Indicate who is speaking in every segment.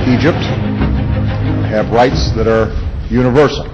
Speaker 1: Egypt have rights that are universal.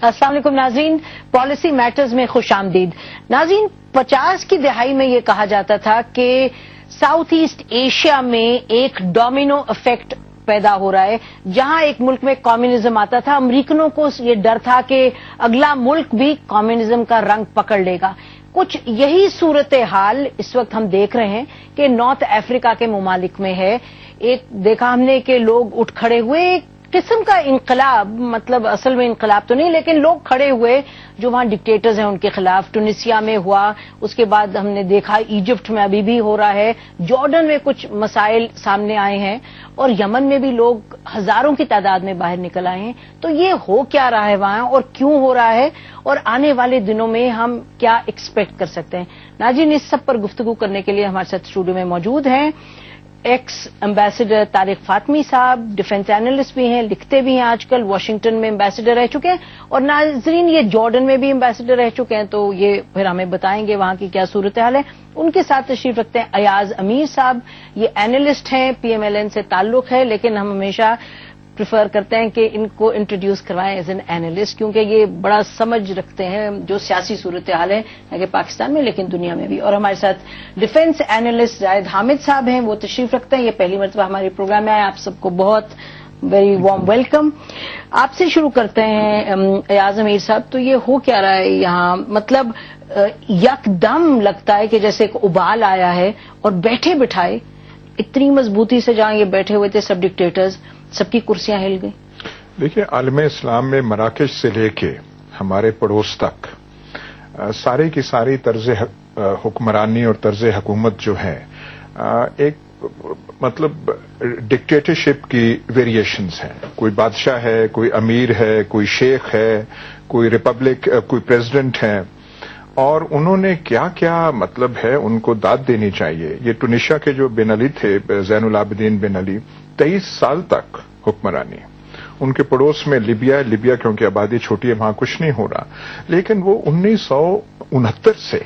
Speaker 2: السلام علیکم ناظرین، پالیسی میٹرز میں خوش آمدید۔ ناظرین، 50 کی دہائی میں یہ کہا جاتا تھا کہ ساؤتھ ایسٹ ایشیا میں ایک ڈومینو افیکٹ پیدا ہو رہا ہے۔ جہاں ایک ملک میں کمیونزم آتا تھا، امریکنوں کو یہ ڈر تھا کہ اگلا ملک بھی کمیونزم کا رنگ پکڑ لے گا۔ کچھ یہی صورتحال اس وقت ہم دیکھ رہے ہیں کہ نارتھ افریقہ کے ممالک میں ہے۔ ایک دیکھا ہم نے کہ لوگ اٹھ کھڑے ہوئے، ایک قسم کا انقلاب، مطلب اصل میں انقلاب تو نہیں لیکن لوگ کھڑے ہوئے جو وہاں ڈکٹیٹرز ہیں ان کے خلاف۔ ٹونسیا میں ہوا، اس کے بعد ہم نے دیکھا ایجپٹ میں ابھی بھی ہو رہا ہے، جارڈن میں کچھ مسائل سامنے آئے ہیں، اور یمن میں بھی لوگ ہزاروں کی تعداد میں باہر نکل آئے ہیں۔ تو یہ ہو کیا رہا ہے وہاں اور کیوں ہو رہا ہے، اور آنے والے دنوں میں ہم کیا ایکسپیکٹ کر سکتے ہیں؟ ناظرین، اس سب پر گفتگو کرنے کے لیے ہمارے ساتھ اسٹوڈیو میں موجود ہیں ایکس ایمبیسڈر طارق فاطمی صاحب، ڈیفنس اینالسٹ بھی ہیں، لکھتے بھی ہیں، آج کل واشنگٹن میں ایمبیسڈر رہ چکے ہیں، اور ناظرین یہ جارڈن میں بھی ایمبیسڈر رہ چکے ہیں، تو یہ پھر ہمیں بتائیں گے وہاں کی کیا صورتحال ہے۔ ان کے ساتھ تشریف رکھتے ہیں ایاز امیر صاحب، یہ اینالسٹ ہیں، پی ایم ایل این سے تعلق ہے، لیکن ہم ہمیشہ پریفر کرتے ہیں کہ ان کو انٹروڈیوس کروائیں ایز این اینالسٹ، کیونکہ یہ بڑا سمجھ رکھتے ہیں جو سیاسی صورتحال ہے نہ کہ پاکستان میں لیکن دنیا میں بھی۔ اور ہمارے ساتھ ڈیفنس اینالسٹ زاہد حامد صاحب ہیں، وہ تشریف رکھتے ہیں، یہ پہلی مرتبہ ہمارے پروگرام میں آئے، آپ سب کو بہت ویری وارم ویلکم۔ آپ سے شروع کرتے ہیں ایاز امیر صاحب، تو یہ ہو کیا رہا ہے یہاں؟ مطلب یک دم لگتا ہے کہ جیسے ایک ابال آیا ہے اور بیٹھے بٹھائے اتنی مضبوطی سے جہاں یہ بیٹھے ہوئے تھے سب ڈکٹیٹرز، سب کی کرسیاں ہل گئی۔
Speaker 3: دیکھیے، عالم اسلام میں مراکش سے لے کے ہمارے پڑوس تک سارے کی ساری طرز حکمرانی اور طرز حکومت جو ہے ایک مطلب ڈکٹیٹرشپ کی ویریشنز ہیں۔ کوئی بادشاہ ہے، کوئی امیر ہے، کوئی شیخ ہے، کوئی ریپبلک، کوئی پریزیڈنٹ ہے، اور انہوں نے کیا کیا مطلب ہے ان کو داد دینی چاہیے۔ یہ ٹونیشیا کے جو بن علی تھے، زین العابدین بن علی، 23 سال تک حکمرانی۔ ان کے پڑوس میں لیبیا کیونکہ آبادی چھوٹی ہے وہاں کچھ نہیں ہو رہا، لیکن وہ 1969 سے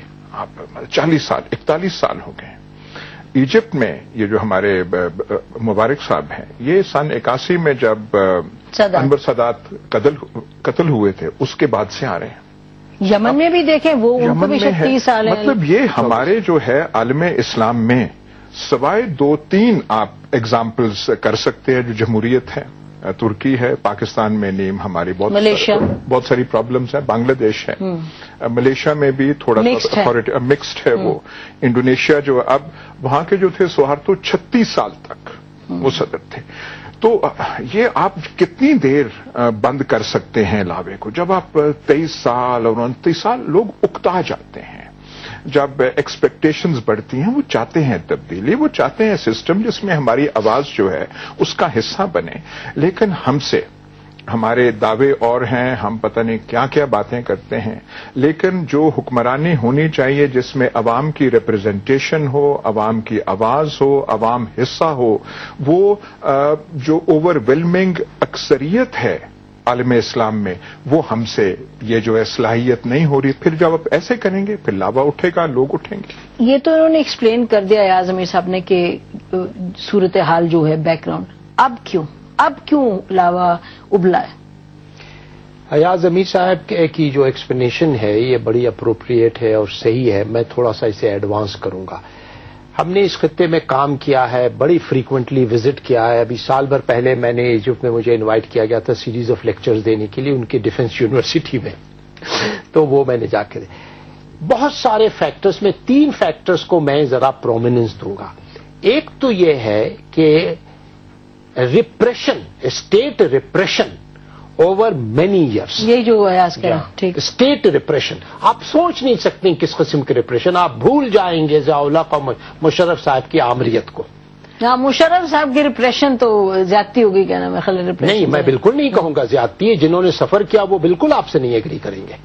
Speaker 3: 41 سال ہو گئے۔ ایجپٹ میں یہ جو ہمارے مبارک صاحب ہیں، یہ سن 81 میں جب انور سادات قتل ہوئے تھے اس کے بعد سے آ رہے ہیں۔
Speaker 2: یمن میں بھی دیکھیں، وہ ان کو بھی 30 سال ہیں۔
Speaker 3: مطلب یہ ہمارے جو ہے عالم اسلام میں سوائے 2-3 آپ ایگزامپلز کر سکتے ہیں جو جمہوریت ہے، ترکی ہے، پاکستان میں نیم ہماری بہت ساری پرابلمز ہیں، بنگلہ دیش ہے، ملیشیا میں بھی تھوڑا سا مکسڈ ہے وہ، انڈونیشیا جو اب وہاں کے جو تھے سوہارتو 36 سال تک وہ صدر تھے۔ تو یہ آپ کتنی دیر بند کر سکتے ہیں لاوے کو؟ جب آپ 23 سال اور 29 سال لوگ اکتا جاتے ہیں، جب ایکسپیکٹیشنز بڑھتی ہیں، وہ چاہتے ہیں تبدیلی، وہ چاہتے ہیں سسٹم جس میں ہماری آواز جو ہے اس کا حصہ بنے، لیکن ہم سے ہمارے دعوے اور ہیں، ہم پتہ نہیں کیا کیا باتیں کرتے ہیں، لیکن جو حکمرانی ہونی چاہیے جس میں عوام کی ریپرزنٹیشن ہو، عوام کی آواز ہو، عوام حصہ ہو، وہ جو اوور ویلمنگ اکثریت ہے عالم اسلام میں، وہ ہم سے یہ جو ہے صلاحیت نہیں ہو رہی۔ پھر جب آپ ایسے کریں گے پھر لاوا اٹھے گا، لوگ اٹھیں گے۔
Speaker 2: یہ تو انہوں نے ایکسپلین کر دیا ایاز امیر صاحب نے کہ صورتحال جو ہے بیک گراؤنڈ، اب کیوں لاوا ابلا ہے؟
Speaker 4: ایاز امیر صاحب کی جو ایکسپلینیشن ہے یہ بڑی اپروپریٹ ہے اور صحیح ہے۔ میں تھوڑا سا اسے ایڈوانس کروں گا۔ ہم نے اس خطے میں کام کیا ہے، بڑی فریکوینٹلی وزٹ کیا ہے۔ ابھی سال بھر پہلے میں نے ایجپٹ میں مجھے انوائٹ کیا گیا تھا سیریز آف لیکچرز دینے کے لیے ان کی ڈیفنس یونیورسٹی میں، تو وہ میں نے جا کے بہت سارے فیکٹرز میں 3 فیکٹرز کو میں ذرا پرومیننس دوں گا۔ ایک تو یہ ہے کہ repression, state repression over many years,
Speaker 2: یہ جو ایاز کہا، ٹھیک،
Speaker 4: اسٹیٹ ریپریشن آپ سوچ نہیں سکتے کس قسم کے ریپریشن، آپ بھول جائیں گے ضیاء الحق اور مشرف صاحب کی آمریت کو۔
Speaker 2: ہاں، مشرف صاحب کی ریپریشن تو زیادتی ہوگی، کیا نام ہے، خلل ریپریشن
Speaker 4: نہیں، میں بالکل نہیں کہوں گا زیادتی ہے، جنہوں نے سفر کیا وہ بالکل آپ سے نہیں ایگری کریں گے۔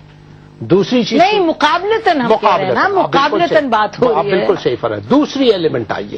Speaker 4: دوسری چیز
Speaker 2: نہیں، مقابلتاً ہم کہہ رہے ہیں نا، مقابلتاً بات ہو رہی ہے،
Speaker 4: بالکل صحیح فرق۔ دوسری ایلیمنٹ آئیے،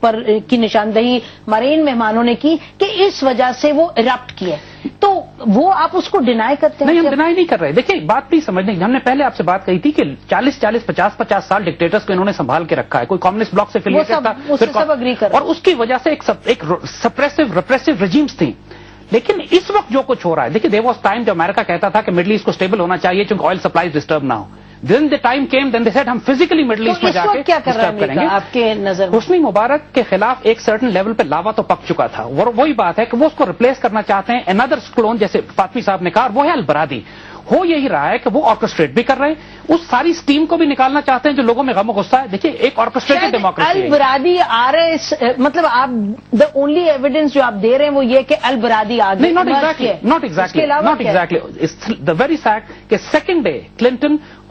Speaker 2: پر کی نشاندہی مارین مہمانوں نے کی کہ اس وجہ سے وہ ارپٹ کیا، تو وہ آپ اس کو ڈینائی کرتے ہیں؟
Speaker 5: نہیں، ہم ڈینائی نہیں کر رہے. دیکھیے بات بھی سمجھنے کی، ہم نے پہلے آپ سے بات کہی تھی کہ 40-50 سال ڈکٹیٹرز کو انہوں نے سنبھال کے رکھا ہے. کوئی کمیونسٹ بلاک سے افیلیٹڈ تھا،
Speaker 2: سب اگری کر رہے ہیں،
Speaker 5: اور اس کی وجہ سے ایک ریپریسو رجیمز تھیں. لیکن اس وقت جو کچھ ہو رہا ہے، دیکھیے دیر واز ٹائم جو امریکہ کہتا تھا کہ مڈل ایسٹ کو اسٹیبل ہونا چاہیے چونکہ آئل سپلائیز ڈسٹرب نہ ہو. Then the time came, then they said ہم فزیکلی مڈل ایسٹ میں جا کے
Speaker 2: کیا کر رہا
Speaker 5: ڈسٹرب کریں گے.
Speaker 2: ہے آپ کے نظر میں
Speaker 5: حسنی مبارک کے خلاف ایک سرٹن لیول پہ لاوا تو پک چکا تھا، وہی بات ہے کہ وہ اس کو ریپلیس کرنا چاہتے ہیں اندر کلون، جیسے فاطمی صاحب نے کہا، وہ ہے البرادی. ہو یہی رہا ہے کہ وہ آرکسٹریٹ بھی کر رہے ہیں، اس ساری اسٹیم کو بھی نکالنا چاہتے ہیں جو لوگوں میں غم و غصہ ہے. دیکھیے ایک آرکسٹریٹڈ ڈیموکریسی ہے.
Speaker 2: البرادی آ رہے، مطلب آپ دا اونلی ایویڈنس جو آپ دے رہے ہیں وہ یہ کہ البرادی آ گئے.
Speaker 5: نہیں، not exactly. The very fact کہ سیکنڈ ڈے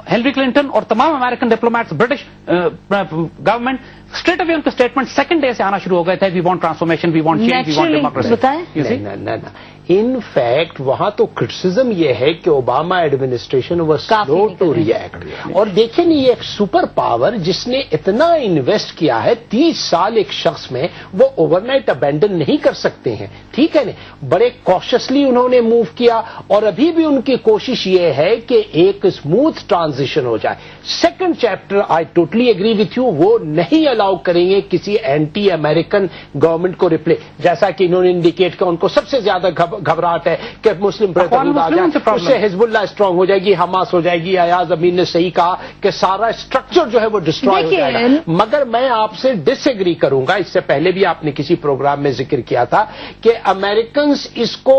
Speaker 5: ہیلری کلنٹن اور تمام American diplomats, British government straight away ان کے اسٹیٹمنٹ سیکنڈ ڈے سے آنا شروع ہو گئے تھے. We want transformation, we want change, we want democracy.
Speaker 2: بتائیں.
Speaker 4: ان فیکٹ وہاں تو کرٹیسزم یہ ہے کہ Obama administration was slow to react. اور دیکھیں یہ ایک سپر پاور جس نے اتنا انویسٹ کیا ہے 30 سال ایک شخص میں، وہ اوور نائٹ ابینڈن نہیں کر سکتے ہیں. ٹھیک ہے نا، بڑے کوشسلی انہوں نے موو کیا، اور ابھی بھی ان کی کوشش یہ ہے کہ ایک اسموتھ ٹرانزیشن ہو جائے. Second chapter I totally agree with you, وہ نہیں الاؤ کریں گے کسی اینٹی امریکن گورنمنٹ کو ریپلے، جیسا کہ انہوں نے انڈیکیٹ کیا ان کو سب سے زیادہ گھبراہٹ ہے کہ مسلم بردرہوڈ آ جائے، اس سے حزب اللہ اسٹرانگ ہو جائے گی، حماس ہو جائے گی. ایاز امین نے صحیح کہا کہ سارا اسٹرکچر جو ہے وہ ڈسٹروائے ہو جائے گا. مگر میں آپ سے ڈس ایگری کروں گا، اس سے پہلے بھی آپ نے کسی پروگرام میں ذکر کیا تھا کہ امریکنز اس کو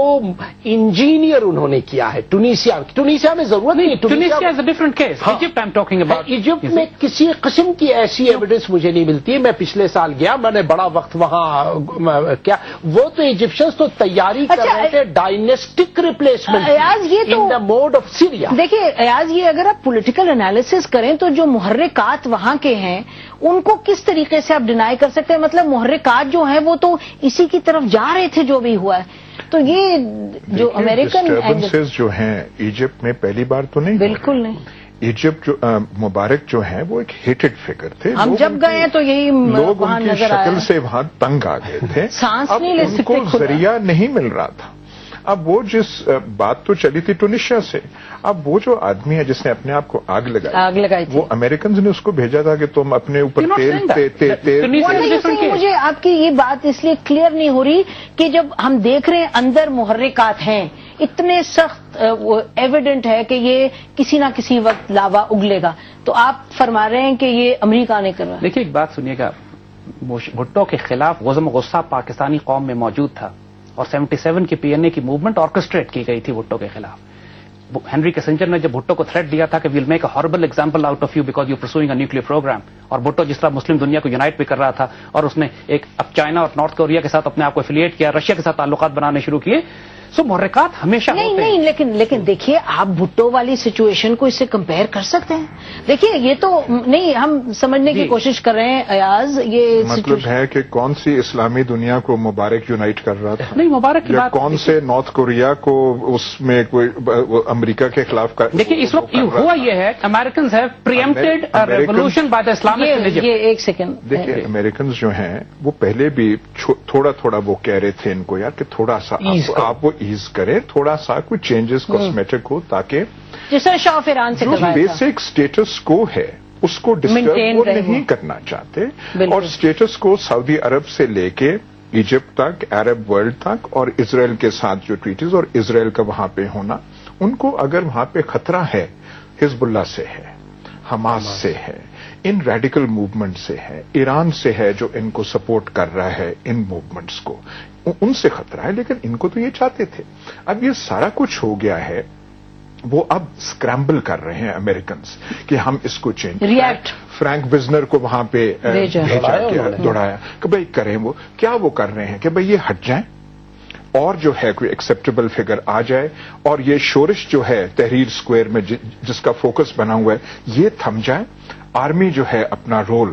Speaker 4: انجینئر انہوں نے کیا ہے. ٹونیشیا میں ضرورت نہیں،
Speaker 5: Tunisia is a different case. Egypt I am talking about.
Speaker 4: Egypt میں کسی قسم کی ایسی ایویڈنس مجھے نہیں ملتی ہے. میں پچھلے سال گیا، میں نے بڑا وقت وہاں کیا، وہ تو ایجپشنز تو تیاری کر رہے تھے dynastic replacement in the mode of Syria.
Speaker 2: دیکھیے ایاز، یہ اگر آپ پولیٹیکل انالیسس کریں تو جو محرکات وہاں کے ہیں ان کو کس طریقے سے آپ ڈینائی کر سکتے ہیں؟ مطلب محرکات جو ہیں وہ تو اسی کی طرف جا رہے تھے جو بھی ہوا ہے. تو یہ جو امریکن
Speaker 3: ڈسٹربنسز جو ہیں ایجپٹ میں پہلی بار تو نہیں،
Speaker 2: بالکل نہیں.
Speaker 3: ایجپٹ جو مبارک جو ہیں وہ ایک ہیٹڈ فگر تھے.
Speaker 2: ہم جب گئے ہیں تو یہی
Speaker 3: لوگ
Speaker 2: وہاں
Speaker 3: ان کی
Speaker 2: نظر آیا.
Speaker 3: شکل سے وہاں تنگ آ گئے تھے.
Speaker 2: سانس
Speaker 3: اب
Speaker 2: نہیں لے
Speaker 3: ان
Speaker 2: سکتے
Speaker 3: کو
Speaker 2: خدا.
Speaker 3: ذریعہ نہیں مل رہا تھا. اب وہ جس بات تو چلی تھی ٹونیشیا سے، اب وہ جو آدمی ہے جس نے اپنے آپ کو آگ لگائی
Speaker 2: تھی،
Speaker 3: وہ امریکنز نے اس کو بھیجا تھا کہ تم اپنے اوپر تیل.
Speaker 2: مجھے آپ کی یہ بات اس لیے کلیئر نہیں ہو رہی کہ جب ہم دیکھ رہے ہیں اندر محرکات ہیں، اتنے سخت ایویڈنٹ ہے کہ یہ کسی نہ کسی وقت لاوا اگلے گا، تو آپ فرما رہے ہیں کہ یہ امریکہ نے کر رہا ہے.
Speaker 5: دیکھیے ایک بات سنیے گا، بھٹو کے خلاف غضب و غصہ پاکستانی قوم میں موجود تھا، اور 77 کی PNA کی موومنٹ آرکسٹریٹ کی گئی تھی بھٹو کے خلاف. ہنری کیسنجر نے جب بھٹو کو تھریٹ دیا تھا کہ we'll make a horrible example out of you because you pursuing a nuclear programme, اور بھٹو جس طرح مسلم دنیا کو یونائٹ بھی کر رہا تھا، اور اس نے ایک اب چائنا اور نارتھ کوریا کے ساتھ اپنے آپ کو ایفیلیٹ کیا، رشیا کے ساتھ تعلقات بنانے شروع کیے. سو محرکات ہمیشہ
Speaker 2: نہیں، لیکن دیکھیے آپ بھٹو والی سچویشن کو اس سے کمپیئر کر سکتے ہیں. دیکھیے یہ تو نہیں، ہم سمجھنے کی کوشش کر رہے ہیں ایاز، یہ
Speaker 3: مطلب ہے کہ کون سی اسلامی دنیا کو مبارک یونائٹ کر رہا تھا؟
Speaker 5: نہیں، مبارک کی بات
Speaker 3: کون سے نارتھ کوریا کو اس میں کوئی امریکہ کے خلاف کا.
Speaker 5: دیکھیے اس وقت ہوا یہ ہے Americans have pre-empted revolution by the Islamic.
Speaker 2: یہ ایک سیکنڈ
Speaker 3: دیکھیے امریکنز جو ہیں وہ پہلے بھی تھوڑا تھوڑا وہ کہہ رہے تھے ان کو یار کہ تھوڑا سا آپ وہ ایز کریں، تھوڑا سا کوئی چینجز کاسمیٹک ہو، تاکہ
Speaker 2: جس طرح شاہ آف ایران سے
Speaker 3: جو بیسک اسٹیٹس کو ہے اس کو ڈسٹرب وہ نہیں کرنا چاہتے. اور اسٹیٹس کو سعودی عرب سے لے کے ایجپٹ تک، عرب ورلڈ تک، اور اسرائیل کے ساتھ جو ٹریٹیز اور اسرائیل کا وہاں پہ ہونا، ان کو اگر وہاں پہ خطرہ ہے حزب اللہ سے ہے، حماس سے ہے، ان ریڈیکل موومنٹ سے ہے، ایران سے ہے جو ان کو سپورٹ کر رہا ہے ان موومنٹس کو، ان سے خطرہ ہے. لیکن ان کو تو یہ چاہتے تھے. اب یہ سارا کچھ ہو گیا ہے، وہ اب اسکریمبل کر رہے ہیں امریکنز کہ ہم اس کو چینج
Speaker 2: ریئیکٹ.
Speaker 3: فرینک بزنر کو وہاں پہ دوڑایا کہ بھائی کریں. وہ کیا وہ کر رہے ہیں کہ بھئی یہ ہٹ جائیں اور جو ہے کوئی ایکسیپٹیبل فگر آ جائے، اور یہ شورش جو ہے تحریر اسکوائر میں جس کا فوکس بنا ہوا ہے یہ تھم جائے. آرمی جو ہے اپنا role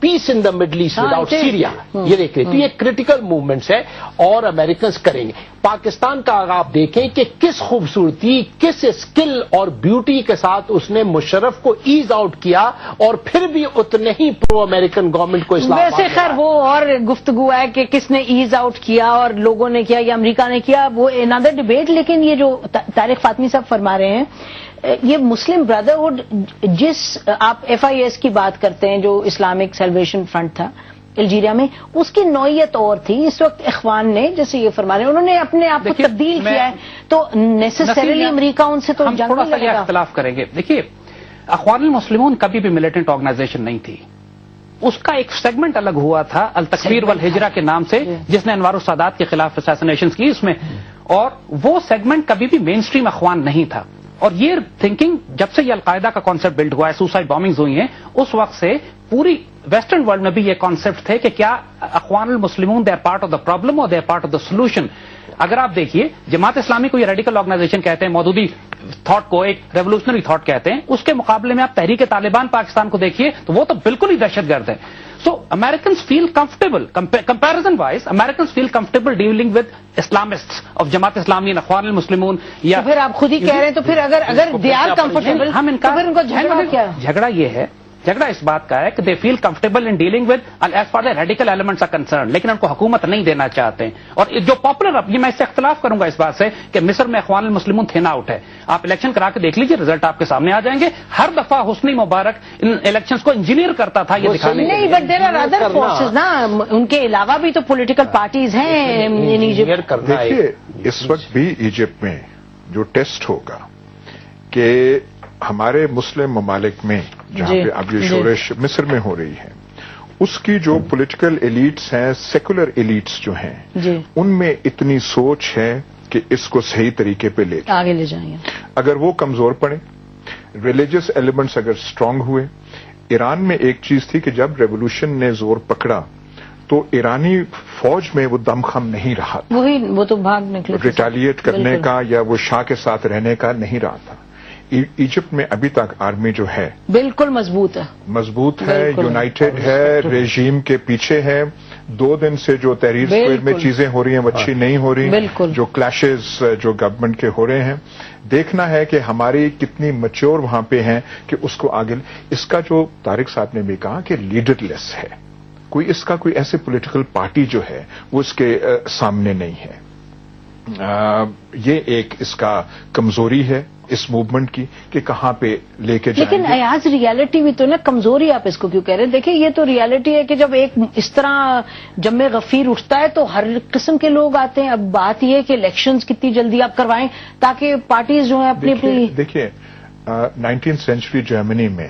Speaker 4: peace in the Middle East without Syria. یہ دیکھ رہے تو یہ کریٹیکل موومنٹس ہے اور امریکنز کریں گے. پاکستان کا اگر آپ دیکھیں کہ کس خوبصورتی, کس اسکل اور بیوٹی کے ساتھ اس نے مشرف کو ایز آؤٹ کیا اور پھر بھی اتنے ہی پرو امریکن گورنمنٹ کو اسلام.
Speaker 2: ویسے خیر وہ اور گفتگو ہے کہ کس نے ایز آؤٹ کیا اور لوگوں نے کیا یا امریکہ نے کیا, وہ another ڈبیٹ. لیکن یہ جو طارق فاطمی صاحب فرما رہے ہیں, یہ مسلم بردرہڈ, جس آپ FIS کی بات کرتے ہیں جو اسلامک سیلویشن فرنٹ تھا الجیریا میں, اس کی نوعیت اور تھی. اس وقت اخوان نے, جیسے یہ فرما رہے ہیں, انہوں نے اپنے آپ کو تبدیل کیا ہے, تو نیسیسریلی امریکہ ان سے تو
Speaker 5: ہم تھوڑا سا یہ اختلاف کریں گے. دیکھیے, اخوان المسلمون کبھی بھی ملیٹنٹ آرگنائزیشن نہیں تھی. اس کا ایک سیگمنٹ الگ ہوا تھا التکفیر والہجرہ کے نام سے, جس نے انوار السادات کے خلاف اساسینیشنز کی اس میں, اور وہ سیگمنٹ کبھی بھی مین اسٹریم اخوان نہیں تھا. اور یہ تھنکنگ جب سے یہ القاعدہ کا کانسیپٹ بلڈ ہوا ہے, سوسائڈ بامبنگز ہوئی ہیں, اس وقت سے پوری ویسٹرن ورلڈ میں بھی یہ کانسیپٹ تھے کہ کیا اخوان المسلمون they are part of the problem اور they are part of the solution. اگر آپ دیکھیے, جماعت اسلامی کو یہ ریڈیکل آرگنائزیشن کہتے ہیں, مودودی تھاٹ کو ایک ریولوشنری تھاٹ کہتے ہیں. اس کے مقابلے میں آپ تحریک طالبان پاکستان کو دیکھیے تو وہ تو بالکل ہی دہشت گرد ہے. So Americans feel comfortable, comparison wise Americans feel comfortable dealing with Islamist of Jamaat Islami, اخوان المسلمون. یا
Speaker 2: پھر آپ خود ہی کہہ رہے ہیں, تو پھر اگر دے آر کمفرٹیبل,
Speaker 5: ہم ان کا
Speaker 2: جھگڑا
Speaker 5: یہ ہے, جھگڑا اس بات کا ہے کہ they feel comfortable in dealing with as far the radical elements are concern, لیکن ان کو حکومت نہیں دینا چاہتے ہیں. اور جو پاپولر, یہ میں اس سے اختلاف کروں گا اس بات سے کہ مصر میں اخوان المسلمون تھن آؤٹ ہے. آپ الیکشن کرا کے دیکھ لیجیے, رزلٹ آپ کے سامنے آ جائیں گے. ہر دفعہ حسنی مبارک ان الیکشنز کو انجینئر کرتا تھا یہ دکھانے کے لیے.
Speaker 2: نہیں, but there are other forces نا, ان کے علاوہ بھی تو پولیٹیکل پارٹیز ہیں ان ایجپٹ.
Speaker 3: دیکھیے, اس وقت بھی ایجپٹ میں جو ٹیسٹ ہوگا کہ ہمارے مسلم ممالک میں جہاں پہ اب یہ شورش مصر میں ہو رہی ہے, اس کی جو پولیٹیکل ایلیٹس ہیں, سیکولر ایلیٹس جو ہیں, ان میں اتنی سوچ ہے کہ اس کو صحیح طریقے پہ
Speaker 2: آگے لے جائیں.
Speaker 3: اگر وہ کمزور پڑے, ریلیجس ایلیمنٹس اگر اسٹرانگ ہوئے. ایران میں ایک چیز تھی کہ جب ریولوشن نے زور پکڑا تو ایرانی فوج میں وہ دم خم نہیں رہا تھا,
Speaker 2: وہ تو بھاگ نکلے,
Speaker 3: ریٹیلیٹ کرنے کا یا وہ شاہ کے ساتھ رہنے کا نہیں رہا تھا. ایجپٹ میں ابھی تک آرمی جو ہے
Speaker 2: بالکل مضبوط ہے,
Speaker 3: یونائٹڈ ہے, ریجیم کے پیچھے ہے. 2 دن سے جو تحریر اسکوائر میں چیزیں ہو رہی ہیں وہ اچھی نہیں ہو رہی, جو کلیشز جو گورنمنٹ کے ہو رہے ہیں. دیکھنا ہے کہ ہماری کتنی میچور وہاں پہ ہیں کہ اس کو آگے. اس کا جو طارق صاحب نے بھی کہا کہ لیڈر لیس ہے, کوئی اس کا کوئی ایسے پولیٹیکل پارٹی جو ہے وہ اس کے سامنے نہیں ہے. یہ ایک اس کا کمزوری ہے اس موومنٹ کی کہ کہاں پہ لے کے جائیں.
Speaker 2: لیکن ایاز ریالٹی بھی تو نا, کمزوری آپ اس کو کیوں کہہ رہے ہیں؟ دیکھیں, یہ تو ریالٹی ہے کہ جب ایک اس طرح جم غفیر اٹھتا ہے تو ہر قسم کے لوگ آتے ہیں. اب بات یہ ہے کہ الیکشنز کتنی جلدی آپ کروائیں تاکہ پارٹیز جو ہیں اپنی
Speaker 3: دیکھیے 19th سینچری جرمنی میں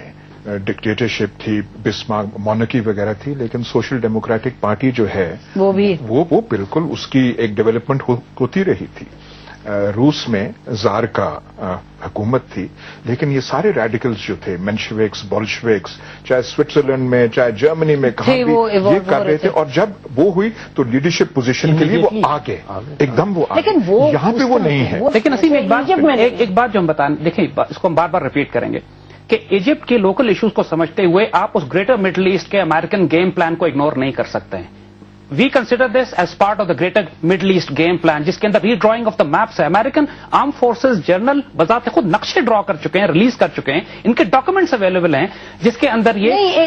Speaker 3: ڈکٹیٹرشپ تھی, بسمارک مونارکی وغیرہ تھی, لیکن سوشل ڈیموکریٹک پارٹی جو ہے وہ بالکل اس کی ایک ڈیولپمنٹ ہوتی رہی تھی. روس میں زار کا حکومت تھی, لیکن یہ سارے ریڈیکلز جو تھے, مینشوکس, بولشوکس, چاہے سوئٹزرلینڈ میں چاہے جرمنی میں کہاں بھی یہ کر رہے تھے, اور جب وہ ہوئی تو لیڈرشپ پوزیشن کے لیے وہ آگے ایک دم وہ آگے. یہاں پہ وہ نہیں ہے.
Speaker 5: لیکن اسیم ایک بات جو ہم بتائیں, دیکھیں اس کو ہم بار بار ریپیٹ کریں گے کہ ایجپٹ کے لوکل ایشوز کو سمجھتے ہوئے آپ اس گریٹر مڈل ایسٹ کے امریکن گیم پلان کو اگنور نہیں کر سکتے ہیں. We consider this as part of the greater Middle East game plan, جس کے اندر redrawing of the maps ہے. امریکن آرم فورسز جنرل بذات خود نقشے ڈرا کر چکے ہیں, ریلیز کر چکے ہیں, ان کے ڈاکومنٹس اویلیبل ہیں, جس کے اندر یہ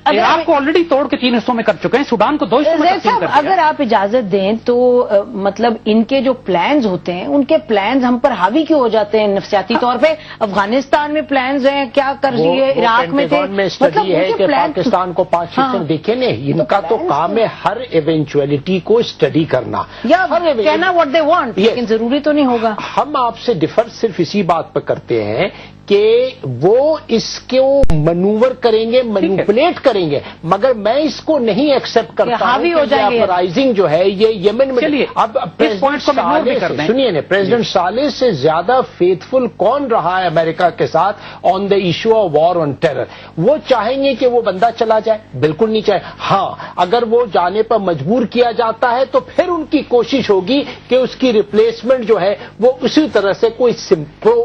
Speaker 5: عراق کو آلریڈی توڑ کے 3 حصوں میں کر چکے ہیں, سوڈان کو 2 حصوں میں تقسیم کر دیا.
Speaker 2: اگر آپ اجازت دیں تو مطلب ان کے جو پلانز ہوتے ہیں, ان کے پلانز ہم پر حاوی کیوں ہو جاتے ہیں نفسیاتی طور پہ؟ افغانستان میں پلانز ہیں, کیا کر رہی ہے عراق میں تھے,
Speaker 4: مطلب ہے کہ پاکستان کو 5% دیکھیں نا, ان کا تو کام ہے ہر ایونچولیٹی کو اسٹڈی کرنا,
Speaker 2: کہنا واٹ دے وانٹ, لیکن ضروری تو نہیں ہوگا.
Speaker 4: ہم آپ سے ڈفر صرف اسی بات پہ کرتے ہیں کہ وہ اس کو منوور کریں گے, مینیپولیٹ کریں گے, مگر میں اس کو نہیں ایکسپٹ کرتا ہوں کہ رائزنگ جو ہے یہ یمن میں. اب سنیے نا, پریزیڈنٹ صالح سے زیادہ فیتھفل کون رہا ہے امریکہ کے ساتھ on the issue of war on terror? وہ چاہیں گے کہ وہ بندہ چلا جائے؟ بالکل نہیں چاہے. ہاں, اگر وہ جانے پر مجبور کیا جاتا ہے تو پھر ان کی کوشش ہوگی کہ اس کی ریپلیسمنٹ جو ہے وہ اسی طرح سے کوئی پرو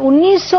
Speaker 2: 1900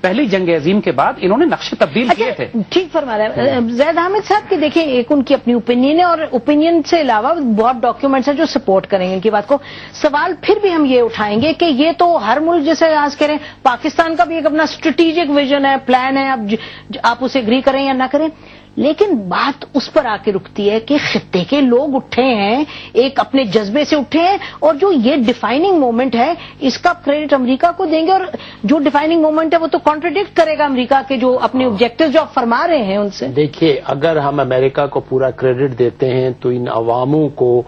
Speaker 5: پہلی جنگ عظیم کے بعد انہوں نے نقشے تبدیل کیے تھے.
Speaker 2: ٹھیک فرما رہے ہیں زید حامد صاحب کہ دیکھیں ایک ان کی اپنی اوپینین ہے اور اوپینین سے علاوہ بہت ڈاکیومنٹس ہیں جو سپورٹ کریں گے ان کی بات کو. سوال پھر بھی ہم یہ اٹھائیں گے کہ یہ تو ہر ملک جیسے آج کہہ رہے ہیں پاکستان کا بھی ایک اپنا اسٹریٹجک ویژن ہے, پلان ہے, اب آپ اسے اگری کریں یا نہ کریں, لیکن بات اس پر آ کے رکتی ہے کہ خطے کے لوگ اٹھے ہیں, ایک اپنے جذبے سے اٹھے ہیں, اور جو یہ ڈیفائننگ مومنٹ ہے اس کا کریڈٹ امریکہ کو دیں گے, اور جو ڈیفائننگ مومنٹ ہے وہ تو کانٹرڈکٹ کرے گا امریکہ کے جو اپنے آبجیکٹو جو آپ فرما رہے ہیں ان سے.
Speaker 4: دیکھیے اگر ہم امریکہ کو پورا کریڈٹ دیتے ہیں تو ان عواموں کو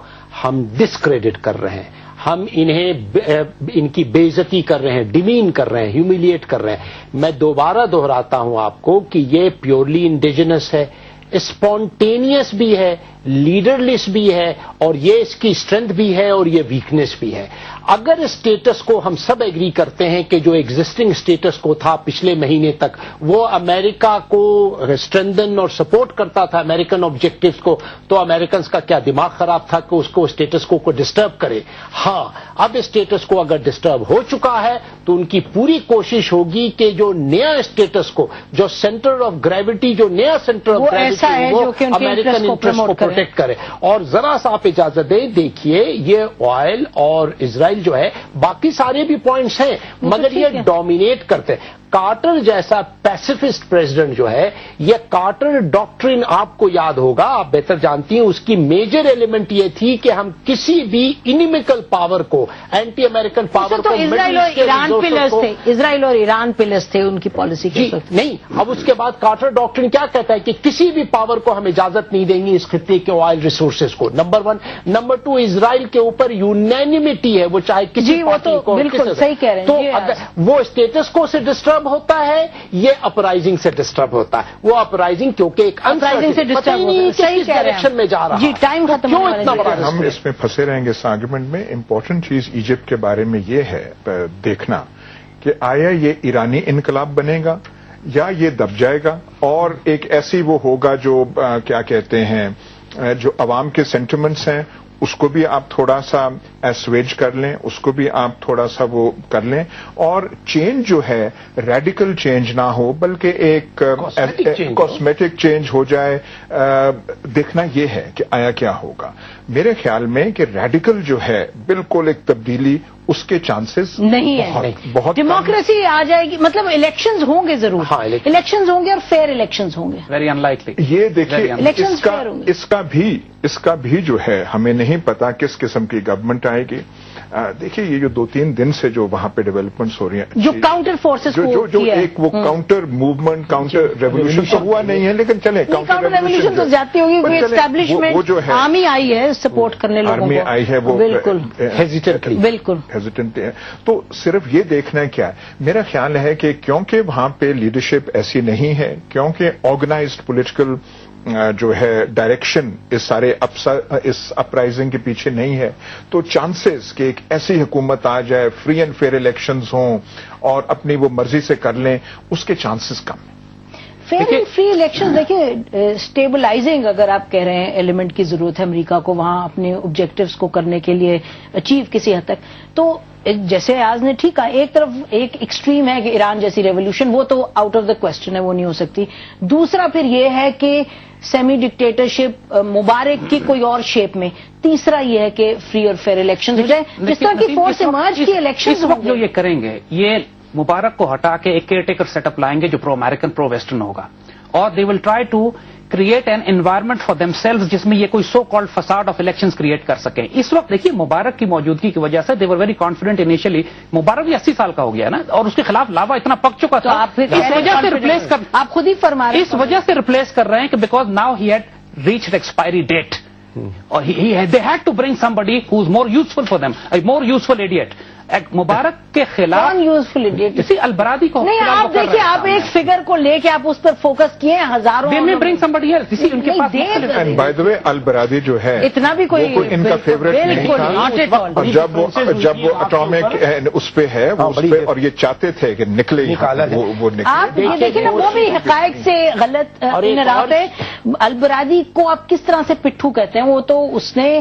Speaker 4: ہم ڈسکریڈٹ کر رہے ہیں, ہم ان کی بے عزتی کر رہے ہیں, ڈیمین کر رہے ہیں, ہیومیلیٹ کر رہے ہیں. میں دوبارہ دہراتا ہوں آپ کو کہ یہ پیورلی انڈیجنس ہے, اسپونٹینیس بھی ہے, لیڈر لیس بھی ہے, اور یہ اس کی اسٹرینتھ بھی ہے اور یہ ویکنیس بھی ہے. اگر اسٹیٹس کو ہم سب ایگری کرتے ہیں کہ جو ایگزسٹنگ اسٹیٹس کو تھا پچھلے مہینے تک وہ امریکہ کو اسٹرینتھن اور سپورٹ کرتا تھا امریکن آبجیکٹیوز کو, تو امریکنز کا کیا دماغ خراب تھا کہ اس کو اسٹیٹس کو ڈسٹرب کرے؟ ہاں, اب اسٹیٹس کو اگر ڈسٹرب ہو چکا ہے تو ان کی پوری کوشش ہوگی کہ جو نیا اسٹیٹس کو, جو سینٹر آف گریوٹی, جو نیا سینٹر آف گریوٹی وہ امریکن انٹرسٹ کو پروٹیکٹ کرے. اور ذرا سا آپ اجازت دیں, دیکھیے یہ آئل اور اسرائیل جو ہے باقی سارے بھی پوائنٹس ہیں مگر یہ ڈومینیٹ کرتے ہیں. کارٹر جیسا پیسیفسٹ پریزیڈنٹ جو ہے, یہ کارٹر ڈاکٹرن آپ کو یاد ہوگا, آپ بہتر جانتی ہیں, اس کی میجر ایلیمنٹ یہ تھی کہ ہم کسی بھی انیمیکل پاور کو, اینٹی امریکن پاور کو,
Speaker 2: اسرائیل اور ایران پلس تھے ان کی پالیسی کے وقت.
Speaker 4: نہیں, اب اس کے بعد کارٹر ڈاکٹرن کیا کہتا ہے کہ کسی بھی پاور کو ہم اجازت نہیں دیں گے اس خطے کے آئل ریسورسز کو, نمبر 1. نمبر 2, اسرائیل کے اوپر یونینیمٹی ہے, وہ چاہے کسی پارٹی کو,
Speaker 2: بالکل صحیح کہہ رہے ہیں,
Speaker 4: تو اگر وہ اسٹیٹس کو سے ڈسٹرب ہوتا ہے, یہ اپرائزنگ سے ڈسٹرب ہوتا ہے. وہ اپرائزنگ کیونکہ ایک
Speaker 2: اپرائزنگ سے ڈسٹرب ہوتا ہے, صحیح کہہ رہے ہیں,
Speaker 4: ڈائریکشن میں جا رہا ہے.
Speaker 2: جی ٹائم ختم
Speaker 4: کیوں
Speaker 2: ہونے
Speaker 4: اتنا
Speaker 2: والا
Speaker 4: بڑا
Speaker 3: ہم اس میں پھنسے رہیں گے اس آرگومنٹ میں. امپورٹنٹ چیز ایجپٹ کے بارے میں یہ ہے دیکھنا کہ آیا یہ ایرانی انقلاب بنے گا یا یہ دب جائے گا اور ایک ایسی وہ ہوگا جو کیا کہتے ہیں جو عوام کے سینٹیمنٹس ہیں اس کو بھی آپ تھوڑا سا ایسویج کر لیں, اس کو بھی آپ تھوڑا سا وہ کر لیں, اور چینج جو ہے ریڈیکل چینج نہ ہو بلکہ ایک کاسمیٹک چینج ہو جائے. دیکھنا یہ ہے کہ آیا کیا ہوگا. میرے خیال میں کہ ریڈیکل جو ہے بالکل ایک تبدیلی اس کے چانسز
Speaker 2: نہیں ہے.
Speaker 3: بہت
Speaker 2: ڈیموکریسی آ جائے گی, مطلب الیکشنز ہوں گے ضرور, الیکشنز ہوں گے اور فیئر الیکشنز ہوں گے.
Speaker 5: ویری ان لائکلی.
Speaker 3: یہ دیکھیے اس کا بھی جو ہے ہمیں نہیں پتا کس قسم کی گورنمنٹ آئے گی. دیکھیے یہ جو 2-3 دن سے جو وہاں پہ ڈیولپمنٹس ہو رہی ہیں,
Speaker 2: جو کاؤنٹر فورسز
Speaker 3: جو ایک وہ کاؤنٹر موومنٹ, کاؤنٹر ریولیوشن تو ہوا نہیں ہے, لیکن چلیں
Speaker 2: کاؤنٹر ریولیوشن تو جاتی ہوگی, کوئی اسٹیبلشمنٹ
Speaker 3: وہ جو ہے
Speaker 2: آرمی آئی ہے سپورٹ کرنے لوگوں کو,
Speaker 3: آرمی آئی ہے وہ
Speaker 2: بالکل
Speaker 3: ہیزیٹنٹ ہے. تو صرف یہ دیکھنا کیا ہے, میرا خیال ہے کہ کیونکہ وہاں پہ لیڈرشپ ایسی نہیں ہے, کیونکہ آرگنائزڈ پولیٹیکل جو ہے ڈائریکشن اس اپرائزنگ کے پیچھے نہیں ہے, تو چانسز کہ ایک ایسی حکومت آ جائے, فری اینڈ فیئر الیکشنز ہوں اور اپنی وہ مرضی سے کر لیں, اس کے چانسز کم ہیں.
Speaker 2: فیئر اینڈ فری الیکشن دیکھیں, اسٹیبلائزنگ اگر آپ کہہ رہے ہیں ایلیمنٹ کی ضرورت ہے امریکہ کو وہاں اپنے آبجیکٹیوز کو کرنے کے لیے اچیو کسی حد تک, تو جیسے آج نے ٹھیک کہا, ایک طرف ایک ایکسٹریم ہے کہ ایران جیسی ریولیوشن, وہ تو آؤٹ آف دا کوشچن ہے, وہ نہیں ہو سکتی. دوسرا پھر یہ ہے کہ سیمی ڈکٹیٹرشپ مبارک کی کوئی اور شیپ میں. تیسرا یہ ہے کہ فری اور فیئر الیکشن ہو جائے, جس طرح کی فورس ایمرج کی الیکشن
Speaker 5: جو یہ کریں گے, یہ مبارک کو ہٹا کے ایک کیئر ٹیکر سیٹ اپ لائیں گے جو پرو امریکن پرو ویسٹرن ہوگا, اور they will try to create an environment for themselves جس میں یہ کوئی سو کالڈ فساد آف الیکشنز کریٹ کر سکیں. اس وقت دیکھیے مبارک کی موجودگی کی وجہ سے دے ور ویری کانفیڈنٹ انیشلی. مبارک بھی 80 سال کا ہو گیا نا, اور اس کے خلاف لاوا اتنا پک چکا تھا, اس وجہ سے ریپلیس کر,
Speaker 2: آپ خود ہی فرما رہے ہیں,
Speaker 5: اس وجہ سے ریپلیس کر رہے ہیں کہ because now he had reached expiry date, اور they had to bring somebody who's more useful for them, a more useful idiot. مبارک کے خلاف
Speaker 2: یوزفل ایڈیٹ
Speaker 5: کسی البرادی کو
Speaker 2: نہیں. آپ دیکھیے, آپ ایک فگر کو لے کے آپ اس پر فوکس کیے ہیں, ہزاروں
Speaker 5: برنگ somebody else. ان کے پاس
Speaker 3: بائی دا وے البرادی جو ہے
Speaker 2: اتنا بھی کوئی
Speaker 3: ان کا فیوریٹ نہیں تھا, جب وہ اٹامک اس پہ ہے اور یہ چاہتے تھے کہ نکلے وہ نکلے.
Speaker 2: آپ یہ دیکھیں نا, وہ بھی حقائق سے غلط انحراف ہے. البرادی کو آپ کس طرح سے پٹھو کہتے ہیں, وہ تو اس نے